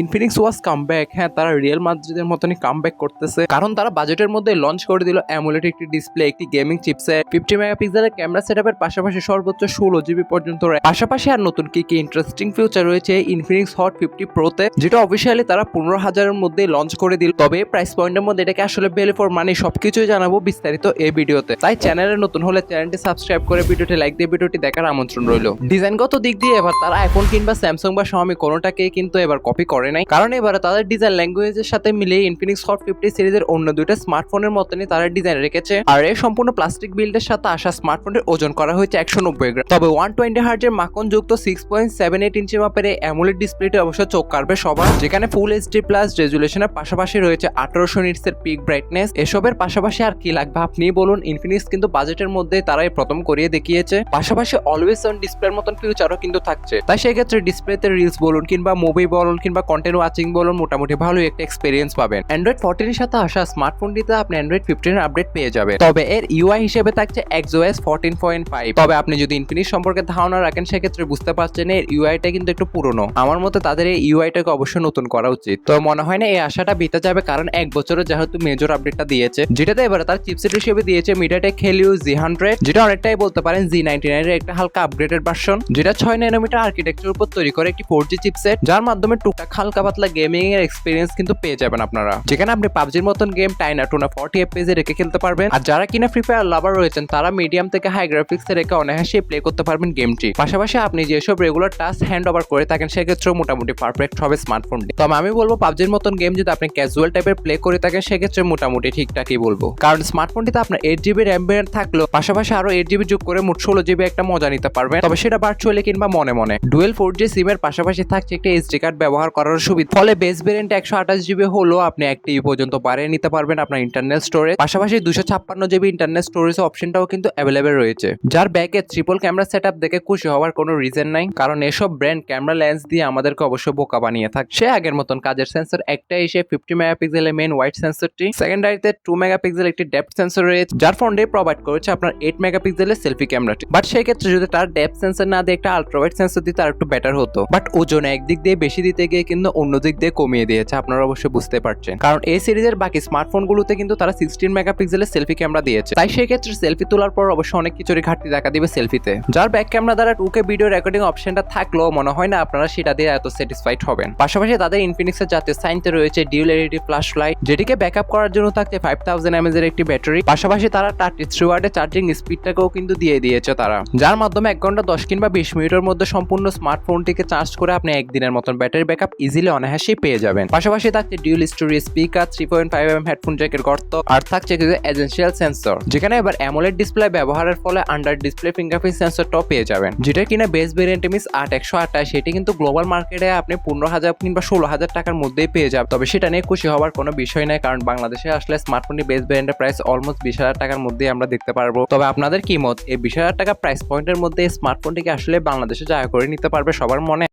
Infinix ওয়াজ comeback. হ্যাঁ, তারা real মাদ্রিদের মতনই কামব্যাক করতেছে, কারণ তারা বাজেটের মধ্যে লঞ্চ করে দিল অ্যামোলেড একটি ডিসপ্লে, একটি গেমিং চিপসেট, 50 মেগাপিক্সেলের ক্যামেরা সেটআপের পাশাপাশি সর্বোচ্চ 16 জিবি পর্যন্ত RAM। পাশাপাশি আর নতুন কি কি ইন্টারেস্টিং ফিউচার রয়েছে ইনফিনিক্স হট 50 প্রোতে, যেটা অফিসিয়ালি তারা 15,000-এর মধ্যে লঞ্চ করে দিল। তবে প্রাইস পয়েন্টের মধ্যে এটাকে আসলে ভ্যালু ফর মানি সবকিছুই জানাবো বিস্তারিত এই ভিডিওতে। তাই চ্যানেলে নতুন হলে চ্যানেলটি সাবস্ক্রাইব করে ভিডিওটি লাইক দিয়ে ভিডিওটি দেখার আমন্ত্রণ রইল। ডিজাইনগত দিক দিয়ে এবার তারা আইফোন কিংবা স্যামসাং বা শাওমি কোনোটাকে কিন্তু এবার কপি করে নাই, কারণ এবার তাদের ডিজাইন ল্যাঙ্গুয়েজের সাথে মিলিয়ে ইনফিনিক্স হট 50 সিরিজের অন্য দুইটা স্মার্টফোনের মতনই তারা ডিজাইন রেখেছে। আর এই সম্পূর্ণ প্লাস্টিক বিল্ডের সাথে আসা স্মার্টফোনের ওজন করা হয়েছে 190 গ্রাম। তবে 120 হার্জের মাখন যুক্ত 6.78 ইঞ্চি মাপের এই অ্যামোলেড ডিসপ্লেটি অবশ্য চোখ কাড়বে সবার, যেখানে ফুল এইচডি প্লাস রেজুলেশনের পাশাপাশি রয়েছে 1800 নিটসের পিক ব্রাইটনেস। এসবের পাশাপাশি আর কি লাগবে আপনি বলুন? ইনফিনিক্স কিন্তু বাজেটের মধ্যে তারাই প্রথম করিয়ে দেখিয়েছে। পাশাপাশি অলওয়েজ অন ডিসপ্লের মতন ফিউচারও কিন্তু থাকছে। তাই সেই ক্ষেত্রে ডিসপ্লেতে রিলস বলুন কিংবা মুভি বলুন কিংবা কন্টেন্ট ওয়াচিং বলুন, মোটামুটি ভালোই একটা এক্সপেরিয়েন্স পাবেন। অ্যান্ড্রয়েড 14 এর সাথে আসা স্মার্টফোনটিতে আপনি অ্যান্ড্রয়েড 15 এর আপডেট পেয়ে যাবেন। তবে এর ইউআই হিসেবে থাকছে XOS 14.5। তবে আপনি যদি ইনফিনিক্স সম্পর্কে ধারণা রাখেন সেক্ষেত্রে বুঝতে পারছেন এর ইউআইটা কিন্তু একটু পুরনো। আমার মতে তাদের এই ইউআইটাকে অবশ্যই নতুন করা উচিত। তো মনে হয় না এই আশাটা বিতে যাবে, কারণ এক বছরের যেহেতু মেজর আপডেটটা দিয়েছে, যেটাতে এবারে তার চিপসেট হিসেবে দিয়েছে MediaTek Helio Z100, যেটা অনেকটাই বলতে পারেন Z99 এর একটা হালকা আপগ্রেডেড ভার্সন, যেটা 6 ন্যানোমিটার আর্কিটেকচারের উপর তৈরি করে একটি 4G চিপসেট, যার মাধ্যমে টুকটাক হালকা পাতলা গেমিং এর এক্সপেরিয়েন্স কিন্তু পেয়ে যাবেন আপনারা, যেখানে আপনি পাবজির মতন গেম টাইনা টুনা 40 FPS এ রেখে খেলতে পারবেন। আর যারা কিনা ফ্রি ফায়ার লাভার রয়েছেন তারা মিডিয়াম থেকে হাই গ্রাফিক্স এ রেখে অনায়াসে প্লে করতে পারবেন গেমটি। পাশাপাশি আপনি যেসব রেগুলার টাস্ক হ্যান্ড ওভার করে থাকেন সেক্ষেত্রেও মোটামুটি পারফেক্ট হবে স্মার্টফোনটি। তবে আমি বলবো পাবজির মতন গেম যদি আপনি ক্যাজুয়াল টাইপের প্লে করে থাকেন সেক্ষেত্রে মোটামুটি ঠিকঠাকই বলবো, কারণ স্মার্টফোনটিতে আপনার 8GB RAM ভেরিয়েন্ট থাকলেও পাশাপাশি আরো 8GB যোগ করে মোট 16GB একটা মজা নিতে পারবেন। তবে সেটা ভার্চুয়ালি কিংবা মনে মনে। ডুয়েল 4G সিম এর পাশাপাশি থাকছে একটি SD কার্ড ব্যবহার করার সুবিধা, ফলে বেস ভেরিয়েন্ট 128GB হলেও আপনি 1TB পর্যন্ত বাড়িয়ে নিতে পারবেন আপনার ইন্টারনাল স্টোরেজ। পাশাপাশি 256GB ইন্টারনাল স্টোরেজ অপশনটাও কিন্তু অ্যাভেলেবেল রয়েছে, যার ব্যাকে ট্রিপল ক্যামেরা সেটআপ দেখে খুশি হওয়ার কোনো রিজন নাই, কারণ এসব ব্র্যান্ড ক্যামেরা লেন্স দিয়ে আমাদেরকে অবশ্যই বোকা বানিয়ে থাকে। সে আগের মতন কাজের সেন্সর একটা এসে 50 মেগাপিক্সেলের মেইন ওয়াইড সেন্সরটি, সেকেন্ডারিতে 2 মেগাপিক্সেল একটি ডেপথ সেন্সর রয়েছে, যার ফ্রন্টে প্রোভাইড করেছে আপনার 8 মেগাপিক্সেলের সেলফি ক্যামেরাটি। বাট সেই ক্ষেত্রে যদি তার ডেপথ সেন্সর না দিয়ে একটা আলট্রা ওয়াইড সেন্সর দিতে আর একটু বেটার হতো। বাট ওজন একদিক দিয়ে বেশি দিতে গিয়ে কিন্তু অন্য দিক দিয়ে কমিয়ে দিয়েছে, আপনারা অবশ্যই বুঝতে পারছেন, কারণ এই সিরিজের বাকি স্মার্টফোনগুলোতে কিন্তু তারা 16 মেগাপিক্সেলের সেলফি ক্যামেরা দিয়েছে। তাই সেই ক্ষেত্রে সেলফি তোলার পর অবশ্যই অনেক কিছুরই ঘাটতি দেখা দিবে সেলফিতে, যার ব্যাক ক্যামেরা দ্বারা 2K ভিডিও রেকর্ডিং অপশনটা থাকলেও মনে হয় না আপনারা সেটা দিয়ে এত স্যাটিসফাইড হবেন। পাশাপাশি তাদের ইনফিনিক্সের জাতীয় সাইনতে রয়েছে ডিউল LED ফ্ল্যাশ লাইট, যেটিকে ব্যাকআপ করার জন্য থাকছে 5000 mAh এর একটি ব্যাটারি। পাশাপাশি তারা 33 ওয়াটের চার্জিং স্পিডটাকেও কিন্তু দিয়ে দিয়েছে তারা, যার মাধ্যমে 1 ঘন্টা 10 কিংবা 20 মিনিটের মধ্যে সম্পূর্ণ স্মার্টফোনটিকে চার্জ করে আপনি একদিনের মতন ব্যাটারি ব্যাকআপ ইজিলি অনায়াসেই পেয়ে যাবেন। পাশাপাশি থাকছে dual storage speaker, 3.5mm headphone জ্যাকের গর্ত, আর থাকছে কিছু এজেন্সিয়াল সেন্সর, যেখানে এবার অ্যামোলেড ডিসপ্লে ব্যবহারের ফলে আন্ডার ডিসপ্লে ফিঙ্গারপ্রিন্ট সেন্সরটাও পেয়ে যাবেন, যেটা কিনা বেস ভেরিয়েন্ট মিস 8128, সেটি কিন্তু গ্লোবাল মার্কেটে আপনি 15,000 কিংবা 16,000 টাকার মধ্যেই পেয়ে যাবেন। তবে সেটা নিয়ে খুশি হওয়ার কোনো বিষয় নাই, কারণ বাংলাদেশে আসলে স্মার্টফোনটি বেস ভেরিয়েন্টের প্রাইস অলমোস্ট 20,000 টাকার মধ্যেই আমরা দেখতে পারবো। তবে আপনাদের কি মত, এই 20,000 টাকা প্রাইস পয়েন্টের মধ্যে স্মার্টফোনটিকে আসলে বাংলাদেশে জায়গা করে নিতে পারবে সবার মনে?